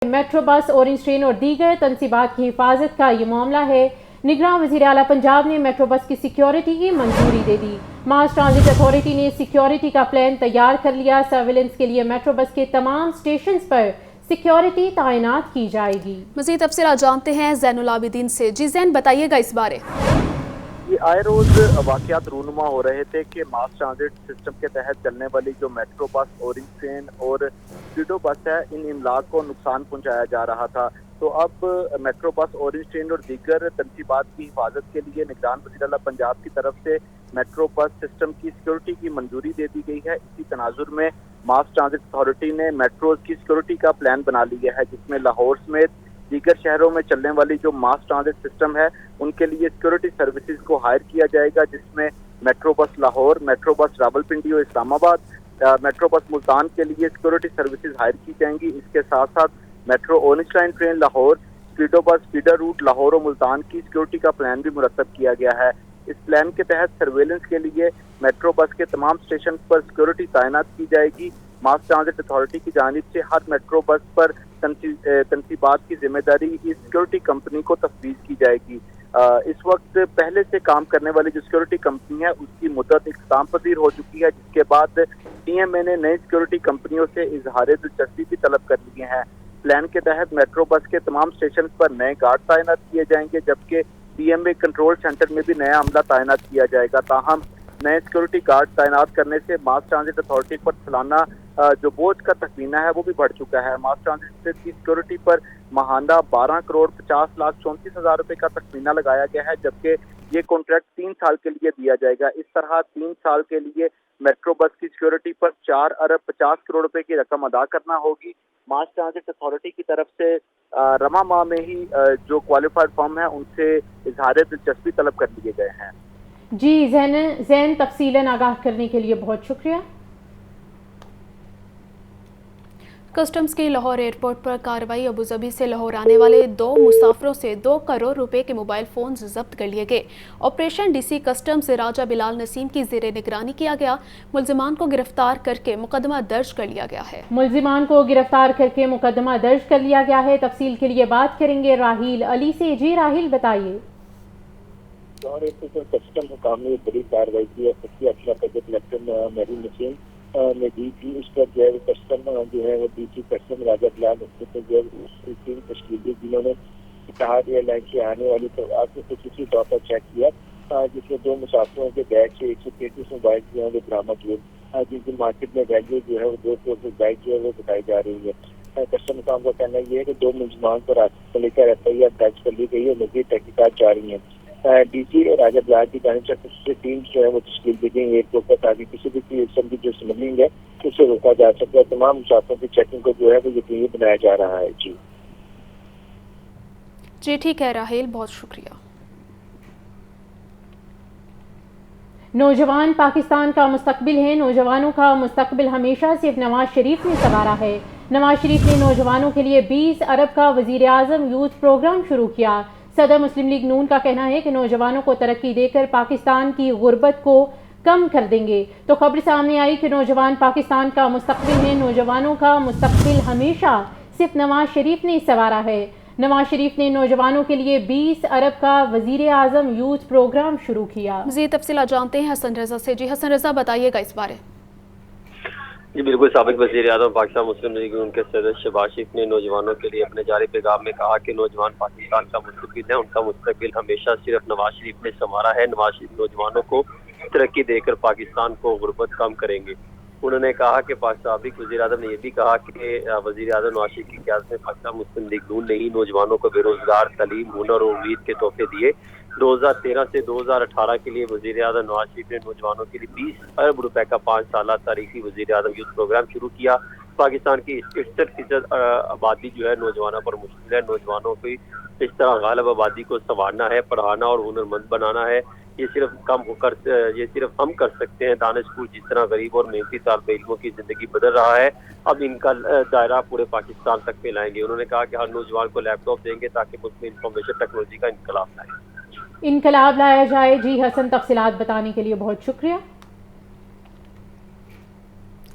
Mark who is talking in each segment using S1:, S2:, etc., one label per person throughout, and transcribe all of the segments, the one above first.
S1: Metro bus, orange train اور دیگر تنصیبات کی حفاظت کا یہ معاملہ ہے۔ نگراں وزیر اعلیٰ پنجاب نے میٹرو بس کی سیکیورٹی کی منظوری دے دی۔ ماس ٹرانزٹ اتھارٹی نے سیکیورٹی کا پلان تیار کر لیا۔ سرویلنس کے لیے میٹرو بس کے تمام سٹیشنز پر سیکیورٹی تعینات کی جائے گی۔
S2: مزید تفصیلات جانتے ہیں زین العابدین سے۔ جی زین، بتائیے گا اس بارے۔
S3: یہ آئے روز واقعات رونما ہو رہے تھے کہ ماس ٹرانزٹ سسٹم کے تحت چلنے والی جو میٹرو بس، اورنج ٹرین اور اسپیڈو بس ہے، ان املاک کو نقصان پہنچایا جا رہا تھا۔ تو اب میٹرو بس، اورنج ٹرین اور دیگر تنصیبات کی حفاظت کے لیے نگران وزیر اعلیٰ پنجاب کی طرف سے میٹرو بس سسٹم کی سیکیورٹی کی منظوری دے دی گئی ہے۔ اسی تناظر میں ماس ٹرانزٹ اتھارٹی نے میٹروز کی سیکیورٹی کا پلان بنا لیا ہے، جس میں لاہور سمیت دیگر شہروں میں چلنے والی جو ماس ٹرانزٹ سسٹم ہے ان کے لیے سیکیورٹی سروسز کو ہائر کیا جائے گا، جس میں metro bus Lahore, metro bus Rawalpindi اور اسلام آباد، میٹرو بس ملتان کے لیے سیکیورٹی سروسز ہائر کی جائیں گی۔ اس کے ساتھ ساتھ metro orange line train Lahore, speedo بس فیڈر روٹ لاہور اور ملتان کی سیکیورٹی کا پلان بھی مرتب کیا گیا ہے۔ اس پلان کے تحت سرویلنس کے لیے میٹرو بس کے تمام سٹیشن پر سیکیورٹی تعینات کی جائے گی۔ ماس ٹرانزٹ اتھارٹی کی جانب سے ہر میٹرو بس پر تنصیبات کی ذمہ داری اس سیکیورٹی کمپنی کو تفویض کی جائے گی۔ اس وقت پہلے سے کام کرنے والی جو سیکیورٹی کمپنی ہے اس کی مدت اختتام پذیر ہو چکی ہے، جس کے بعد ٹی ایم اے نے نئی سیکیورٹی کمپنیوں سے اظہار دلچسپی بھی طلب کر لیے ہیں۔ پلان کے تحت میٹرو بس کے تمام سٹیشن پر نئے گارڈ تعینات کیے جائیں گے، جبکہ T M A control centre میں بھی نیا عملہ تعینات کیا جائے گا۔ تاہم نئے سیکیورٹی گارڈ تعینات کرنے سے ماس ٹرانزٹ اتھارٹی پر سالانہ جو بوجھ کا تخمینہ ہے وہ بھی بڑھ چکا ہے۔ ماس ٹرانزٹ کی سیکیورٹی پر ماہانہ 12,50,34,000 روپے کا تخمینہ لگایا گیا ہے، جبکہ یہ کانٹریکٹ 3 سال کے لیے دیا جائے گا۔ اس طرح 3 سال کے لیے میٹرو بس کی سیکیورٹی پر 4,50,00,000 روپے کی رقم ادا کرنا ہوگی۔ ماس ٹرانزٹ اتھارٹی کی طرف سے رواں ماہ میں ہی جو کوالیفائڈ فرم ہے ان سے اظہار دلچسپی طلب کر لیے گئے ہیں۔
S1: جی زین، تفصیلاً آگاہ کرنے کے لیے بہت شکریہ۔
S2: کسٹمز کی لاہور ایئرپورٹ پر کارروائی۔ ابوظہبی سے لاہور آنے والے 2 مسافروں سے 2 کروڑ روپے کے موبائل فونز ضبط کر لیے گئے۔ آپریشن ڈی سی کسٹمز راجہ بلال نسیم کی زیر نگرانی کیا گیا۔ ملزمان کو گرفتار کر کے مقدمہ درج کر لیا گیا ہے۔
S1: تفصیل کے لیے بات کریں گے راہیل علی سے۔ جی راہیل، بتائیے۔
S4: لاہور ایئرپورٹ پر کسٹم حکام نے بڑی کارروائی کی ہے۔ میری نسیم نے دی تھی، اس پر جو ہے کسٹم جو ہے وہ ڈی سی کسٹم راجہ بلال نسیم جو ہے ٹیم تشکیل دی، جنہوں نے اتحاد ایئر لائن سے آنے والی سوگات کو خصوصی طور پر چیک کیا، جس میں 2 مسافروں کے بیگ سے 133 موبائل جو ہے وہ برآمد ہوئے، جن کی مارکیٹ میں ویلیو جو ہے وہ 2 کروڑ سے بیگ جو ہے وہ بتائی جا رہی ہے۔ کسٹم حکام کا کہنا یہ ہے کہ 2 ملزمان پر لے کر ایف آئی آر درج کر لی گئی ہے، مزید تحقیقات جاری ہیں۔ ڈی سی راجہ بلال کی جانب سے خصوصی ٹیم جو ہے وہ تشکیل دی گئی ایئرپورٹ پر، تاکہ کسی بھی قسم کی جو اسمگلنگ ہے اسے روکا جا سکے۔ تمام مسافروں کی چیکنگ کو جو ہے وہ یقینی بنایا جا رہا ہے۔
S2: جی ٹھیک ہے راہیل، بہت شکریہ۔
S1: نوجوان پاکستان کا مستقبل ہیں۔ نوجوانوں کا مستقبل ہمیشہ صرف نواز شریف نے سنوارا ہے۔ نواز شریف نے نوجوانوں کے لیے 20 ارب کا وزیر اعظم یوتھ پروگرام شروع کیا۔ صدر مسلم لیگ نون کا کہنا ہے کہ نوجوانوں کو ترقی دے کر پاکستان کی غربت کو کم کر دیں گے۔ تو خبر سامنے آئی کہ نوجوان پاکستان کا مستقبل ہیں۔ نوجوانوں کا مستقبل ہمیشہ صرف نواز شریف نے سنوارا ہے۔ نواز شریف نے نوجوانوں کے لیے 20 ارب کا وزیر اعظم یوتھ پروگرام شروع کیا۔
S2: مزید تفصیلات جانتے ہیں حسن رضا سے۔ جی حسن رضا، بتائیے گا اس بارے۔
S5: جی بالکل، سابق وزیر اعظم پاکستان مسلم لیگ ان کے صدر شہباز شریف نے نوجوانوں کے لیے اپنے جاری پیغام میں کہا کہ نوجوان پاکستان کا مستقبل ہے، ان کا مستقبل ہمیشہ صرف نواز شریف نے سنوارا ہے۔ نواز شریف نوجوانوں کو ترقی دے کر پاکستان کو غربت کم کریں گے۔ انہوں نے کہا کہ سابق وزیر اعظم نے یہ بھی کہا کہ وزیر اعظم نواز شریف کی قیادت میں پاکستان مسلم لیگ نون نے ہی نوجوانوں کو بے روزگار، تعلیم، ہنر اور امید کے تحفے دیے۔ 2013 سے 2018 کے لیے وزیر اعظم نواز شریف نے نوجوانوں کے لیے 20 ارب روپے کا 5 سالہ تاریخی وزیر اعظم یوتھ پروگرام شروع کیا۔ پاکستان کی 61% آبادی جو ہے نوجوانوں پر مشتمل ہے۔ نوجوانوں کی اس طرح غالب آبادی کو سنوارنا ہے، پڑھانا اور ہنرمند بنانا ہے۔ یہ صرف ہم کر سکتے ہیں۔ دانش پور جس طرح غریب اور محنتی طالب علموں کی زندگی بدل رہا ہے، اب ان کا دائرہ پورے پاکستان تک پھیلائیں گے۔ انہوں نے کہا کہ ہر نوجوان کو لیپ ٹاپ دیں گے تاکہ مسلم انفارمیشن ٹیکنالوجی کا
S1: انقلاب لایا جائے۔ جی حسن، تفصیلات بتانے کے لیے بہت شکریہ۔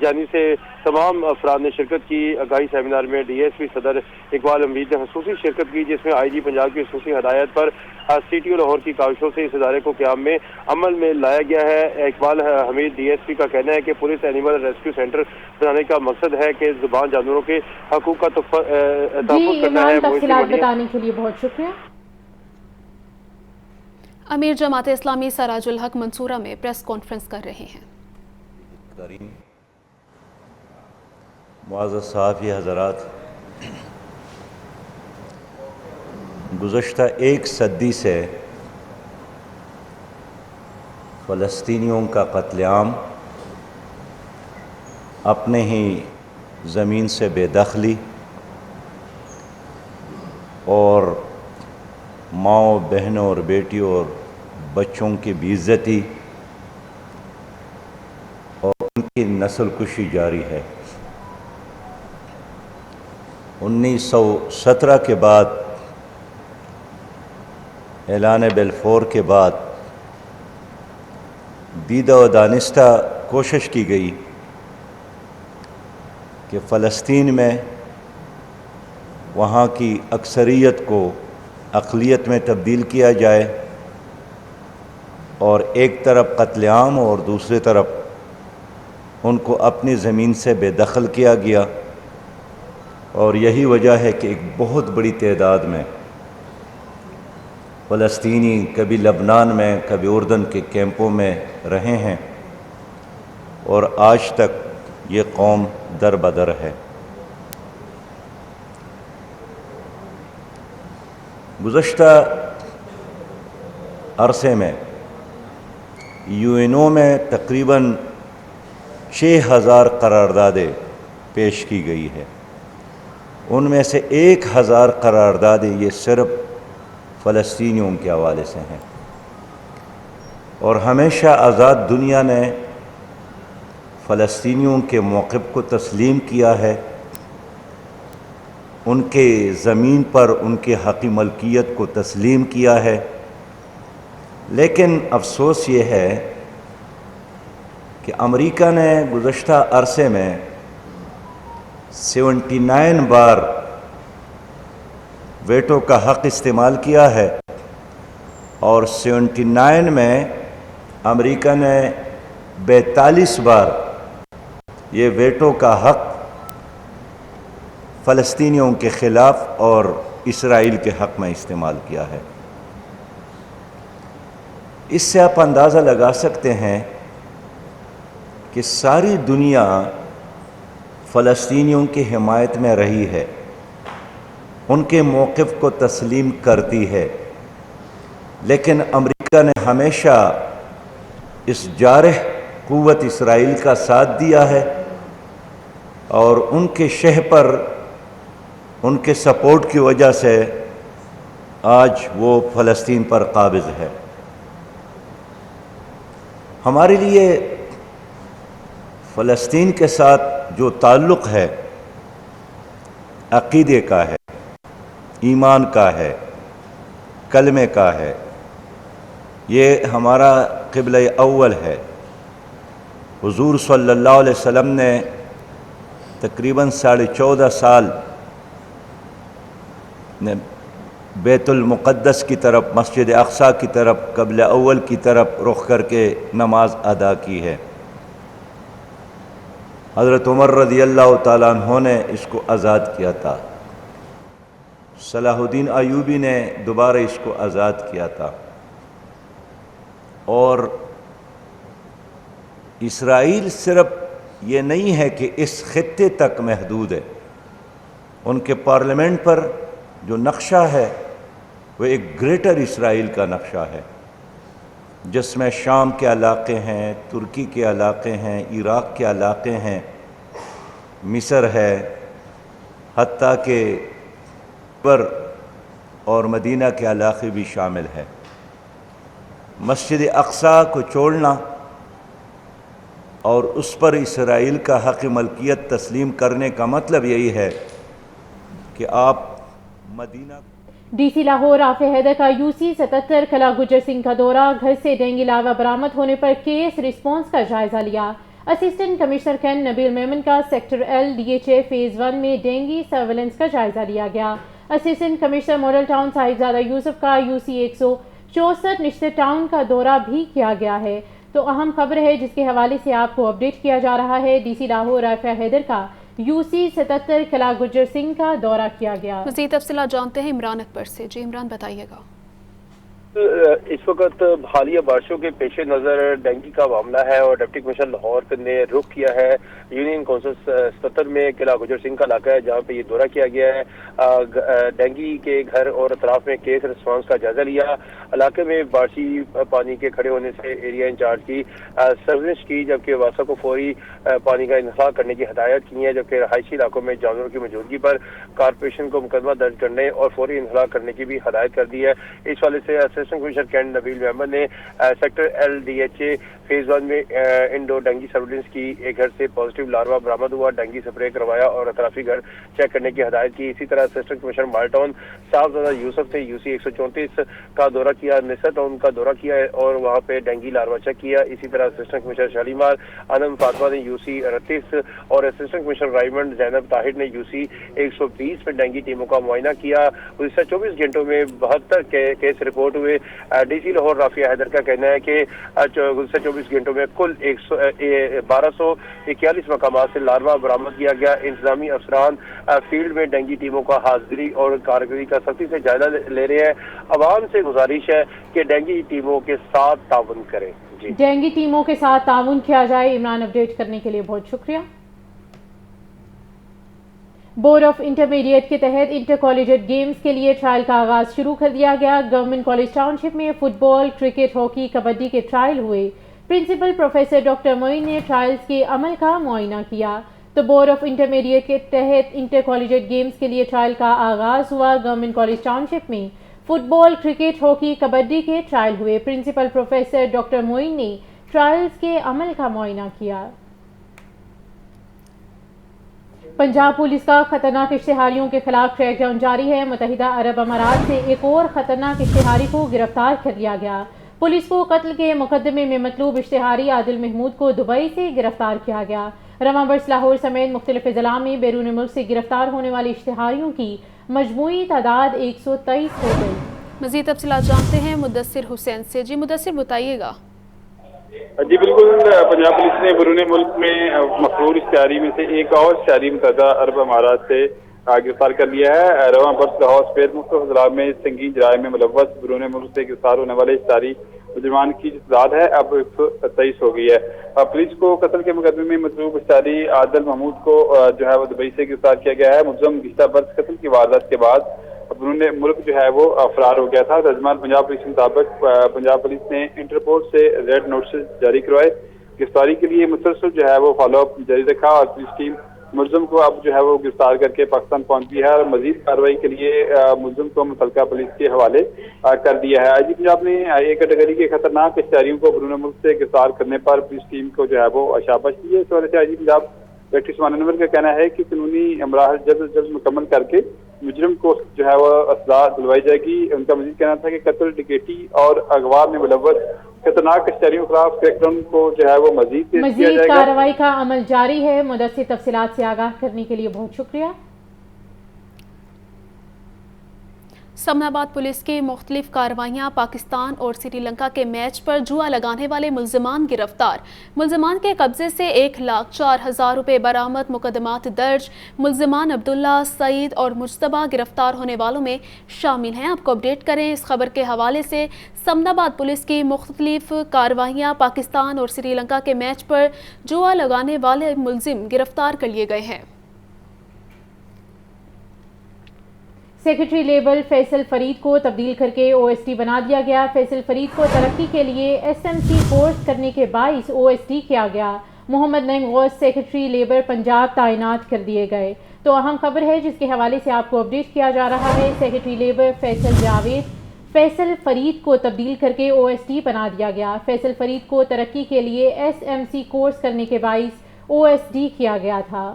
S6: جانب سے تمام افراد نے شرکت کی۔ آگاہی سیمینار میں ڈی ایس پی صدر اقبال حمید نے خصوصی شرکت کی، جس میں آئی جی پنجاب کی خصوصی ہدایت پر سی ٹی او لاہور کی کاوشوں سے اس ادارے کو قیام میں عمل میں لایا گیا ہے۔ اقبال حمید ڈی ایس پی کا کہنا ہے کہ پولیس اینیمل ریسکیو سینٹر بنانے کا مقصد ہے کہ زبان جانوروں کے حقوق کا تحفظ کرنا ہے۔
S1: تفصیلات بتانے کے لیے بہت شکریہ۔
S2: امیر جماعت اسلامی سراج الحق منصورہ میں پریس کانفرنس کر رہے ہیں۔
S7: معزز صحافی حضرات، گزشتہ ایک صدی سے فلسطینیوں کا قتل عام، اپنے ہی زمین سے بے دخلی اور ماؤں بہنوں اور بیٹیوں اور بچوں کی بے عزتی اور ان کی نسل کشی جاری ہے۔ 1917 کے بعد، اعلان بلفور کے بعد دیدہ و دانستہ کوشش کی گئی کہ فلسطین میں وہاں کی اکثریت کو اقلیت میں تبدیل کیا جائے، اور ایک طرف قتل عام اور دوسری طرف ان کو اپنی زمین سے بے دخل کیا گیا۔ اور یہی وجہ ہے کہ ایک بہت بڑی تعداد میں فلسطینی کبھی لبنان میں کبھی اردن کے کیمپوں میں رہے ہیں، اور آج تک یہ قوم در بدر ہے۔ گزشتہ عرصے میں یو این او میں تقریباً 6000 قراردادیں پیش کی گئی ہے۔ ان میں سے 1000 قراردادیں یہ صرف فلسطینیوں کے حوالے سے ہیں، اور ہمیشہ آزاد دنیا نے فلسطینیوں کے موقف کو تسلیم کیا ہے، ان کے زمین پر ان کے حقی ملکیت کو تسلیم کیا ہے۔ لیکن افسوس یہ ہے کہ امریکہ نے گزشتہ عرصے میں 79 بار ویٹو کا حق استعمال کیا ہے، اور 79 میں امریکہ نے 42 بار یہ ویٹو کا حق فلسطینیوں کے خلاف اور اسرائیل کے حق میں استعمال کیا ہے۔ اس سے آپ اندازہ لگا سکتے ہیں کہ ساری دنیا فلسطینیوں کی حمایت میں رہی ہے، ان کے موقف کو تسلیم کرتی ہے، لیکن امریکہ نے ہمیشہ اس جارح قوت اسرائیل کا ساتھ دیا ہے، اور ان کے شہ پر ان کے سپورٹ کی وجہ سے آج وہ فلسطین پر قابض ہے۔ ہمارے لیے فلسطین کے ساتھ جو تعلق ہے، عقیدے کا ہے، ایمان کا ہے، کلمے کا ہے، یہ ہمارا قبلہ اول ہے۔ حضور صلی اللہ علیہ وسلم نے تقریباً 14.5 سال بیت المقدس کی طرف، مسجد اقصیٰ کی طرف، قبلہ اول کی طرف رخ کر کے نماز ادا کی ہے۔ حضرت عمر رضی اللہ تعالیٰ عنہ نے اس کو آزاد کیا تھا، صلاح الدین ایوبی نے دوبارہ اس کو آزاد کیا تھا، اور اسرائیل صرف یہ نہیں ہے کہ اس خطے تک محدود ہے، ان کے پارلیمنٹ پر جو نقشہ ہے وہ ایک گریٹر اسرائیل کا نقشہ ہے، جس میں شام کے علاقے ہیں، ترکی کے علاقے ہیں، عراق کے علاقے ہیں، مصر ہے، حتیٰ کہ پر اور مدینہ کے علاقے بھی شامل ہے۔ مسجد اقصیٰ کو چھوڑنا اور اس پر اسرائیل کا حق ملکیت تسلیم کرنے کا مطلب یہی ہے کہ آپ مدینہ۔
S1: ڈی سی لاہور رافع حیدر کا یو سی 77 کلا گجر سنگھ کا دورہ، گھر سے ڈینگی لاوا برآمد ہونے پر کیس رسپانس کا جائزہ لیا۔ اسسٹنٹ کمشنر کین نبیل میمن کا سیکٹر ایل DHA فیز 1 میں ڈینگی سرویلنس کا جائزہ لیا گیا۔ اسسٹنٹ کمشنر ماڈل ٹاؤن صاحبزادہ یوسف کا UC 164 نشتر ٹاؤن کا دورہ بھی کیا گیا ہے۔ تو اہم خبر ہے جس کے حوالے سے آپ کو اپڈیٹ کیا جا رہا ہے، DC لاہور رافع حیدر کا UC 77 قلعہ گجر سنگھ کا دورہ کیا گیا۔
S2: مزید تفصیلات جانتے ہیں عمران اکبر سے۔ جی عمران بتائیے گا۔
S6: اس وقت حالیہ بارشوں کے پیش نظر ڈینگی کا معاملہ ہے اور ڈپٹی کمشنر لاہور نے رخ کیا ہے یونین کونسل 77 میں قلعہ گجر سنگھ کا علاقہ ہے جہاں پہ یہ دورہ کیا گیا ہے۔ ڈینگی کے گھر اور اطراف میں کیس رسپانس کا جائزہ لیا، علاقے میں بارشی پانی کے کھڑے ہونے سے ایریا انچارج کی سروس کی، جبکہ واسا کو فوری پانی کا انخلا کرنے کی ہدایت کی ہے، جبکہ رہائشی علاقوں میں جانوروں کی موجودگی پر کارپوریشن کو مقدمہ درج کرنے اور فوری انخلا کرنے کی بھی ہدایت کر دی ہے۔ اس والے سے اسسٹنٹ کمشنر کین نبیل میمن نے سیکٹر ایل DHA فیز 1 میں انڈو ڈینگی سرویلنس کی، ایک گھر سے پازیٹیو لاروا برآمد ہوا، ڈینگی سپرے کروایا اور اطرافی گھر چیک کرنے کی ہدایت کی۔ اسی طرح اسسٹنٹ کمشنر ماڈل ٹاؤن صاحبزادہ یوسف نے UC 134 کا دورہ کیا، نصر ٹاؤن کا دورہ کیا اور وہاں پہ ڈینگی لاروا چیک کیا۔ اسی طرح اسسٹنٹ کمشنر شالیمار آنند فاطمہ نے UC 38 اور اسسٹنٹ کمشنر رائمنڈ زینب طاہر نے UC 120 میں ڈینگی ٹیموں کا معائنہ کیا۔ گزشتہ 24 گھنٹوں میں 72 کیس رپورٹ ہوئے۔ DC لاہور رافع حیدر کا کہنا ہے کہ گزشتہ 24 گھنٹوں میں کل 1241 مقامات سے لاروا برآمد کیا گیا۔ انتظامی افسران فیلڈ میں ڈینگی ٹیموں کا حاضری اور کارکردگی کا سختی سے جائزہ لے رہے ہیں۔ عوام سے گزارش ہے کہ ڈینگی ٹیموں کے ساتھ تعاون کریں۔ جی
S1: ڈینگی ٹیموں کے ساتھ تعاون کیا جائے۔ عمران اپڈیٹ کرنے کے لیے بہت شکریہ۔ بورڈ آف انٹرمیڈیٹ کے تحت انٹر کالجیٹ گیمز کے لیے ٹرائل کا آغاز شروع کر دیا گیا۔ گورنمنٹ کالج ٹاؤن شپ میں فٹ بال، کرکٹ، ہاکی، کبڈی کے ٹرائل ہوئے۔ پرنسپل پروفیسر ڈاکٹر معین نے ٹرائلز کے عمل کا معائنہ کیا۔ تو بورڈ آف انٹرمیڈیٹ کے تحت انٹر کالجیٹ گیمز کے لیے ٹرائل کا آغاز ہوا۔ گورنمنٹ کالج ٹاؤن شپ میں فٹ بال، کرکٹ، ہاکی، کبڈی کے ٹرائل ہوئے۔ پرنسپل پروفیسر ڈاکٹر معین نے ٹرائلز کے عمل کا معائنہ کیا۔ پنجاب پولیس کا خطرناک اشتہاریوں کے خلاف کریک ڈاؤن جاری ہے۔ متحدہ عرب امارات سے ایک اور خطرناک اشتہاری کو گرفتار کر لیا گیا۔ پولیس کو قتل کے مقدمے میں مطلوب اشتہاری عادل محمود کو دبئی سے گرفتار کیا گیا۔ رواں برس لاہور سمیت مختلف اضلاع میں بیرون ملک سے گرفتار ہونے والے اشتہاریوں کی مجموعی تعداد 123 ہو گئی۔
S2: مزید تفصیلات جانتے ہیں مدثر حسین سے۔ جی مدثر بتائیے گا۔
S8: جی بالکل، پنجاب پولیس نے بیرون ملک میں مقرور اشتہاری میں سے ایک اور اشتہاری متحدہ عرب امارات سے گرفتار کر لیا ہے۔ رواں برس لاہور سمیت مختلف اضلاع میں سنگین جرائم میں ملوث بیرون ملک سے گرفتار ہونے والے اشتہاری مجرمان کی تعداد ہے اب 123 ہو گئی ہے۔ پولیس کو قتل کے مقدمے میں مطلوب اشتہاری عادل محمود کو جو ہے وہ دبئی سے گرفتار کیا گیا ہے۔ ملزم گزشتہ برس قتل کی واردات کے بعد بیرون ملک جو ہے وہ فرار ہو گیا تھا۔ ترجمان پنجاب پولیس کے مطابق پنجاب پولیس نے انٹرپول سے ریڈ نوٹس جاری کروائے۔ گرفتاری کے لیے مسلسل جو ہے وہ فالو اپ جاری رکھا اور پولیس ٹیم ملزم کو اب جو ہے وہ گرفتار کر کے پاکستان پہنچ گئی ہے اور مزید کارروائی کے لیے ملزم کو متعلقہ پولیس کے حوالے کر دیا ہے۔ IG پنجاب نے ایک کیٹیگری کے خطرناک اشتہاریوں کو بیرون ملک سے گرفتار کرنے پر پولیس ٹیم کو جو ہے وہ شاباش دی ہے۔ اس وجہ سے IG پنجاب ڈاکٹر عثمان انور کا کہنا ہے کہ قانونی مراحل جلد از جلد مکمل کر کے مجرم کو جو ہے وہ سزا دلوائی جائے گی۔ ان کا مزید کہنا تھا کہ قتل، ڈکیتی اور اغوا میں ملوث خطرناک اشتہاریوں کے خلاف کریک ڈاؤن کو جو ہے وہ مزید
S1: کارروائی کا عمل جاری ہے۔ مدثر تفصیلات سے آگاہ کرنے کے لیے بہت شکریہ۔
S2: سمن آباد پولیس کی مختلف کارروائیاں پاکستان اور سری لنکا کے میچ پر جوا لگانے والے ملزمان گرفتار۔ ملزمان کے قبضے سے 1,04,000 روپے برآمد، مقدمات درج۔ ملزمان عبداللہ، سعید اور مجتبیٰ گرفتار ہونے والوں میں شامل ہیں۔ آپ کو اپڈیٹ کریں اس خبر کے حوالے سے۔ سمن آباد پولیس کی مختلف کارروائیاں پاکستان اور سری لنکا کے میچ پر جوا لگانے والے ملزم گرفتار کر لیے گئے ہیں۔
S1: سیکرٹری لیبر فیصل فرید کو تبدیل کر کے OSD بنا دیا گیا۔ فیصل فرید کو ترقی کے لیے SMC کورس کرنے کے باعث OSD کیا گیا۔ محمد نعیم غوث سیکرٹری لیبر پنجاب تعینات کر دیے گئے۔ تو اہم خبر ہے جس کے حوالے سے آپ کو اپڈیٹ کیا جا رہا ہے۔ سیکرٹری لیبر فیصل فرید کو تبدیل کر کے OSD بنا دیا گیا۔ فیصل فرید کو ترقی کے لیے SMC کورس کرنے کے باعث OSD کیا گیا تھا۔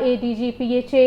S1: ADG PHA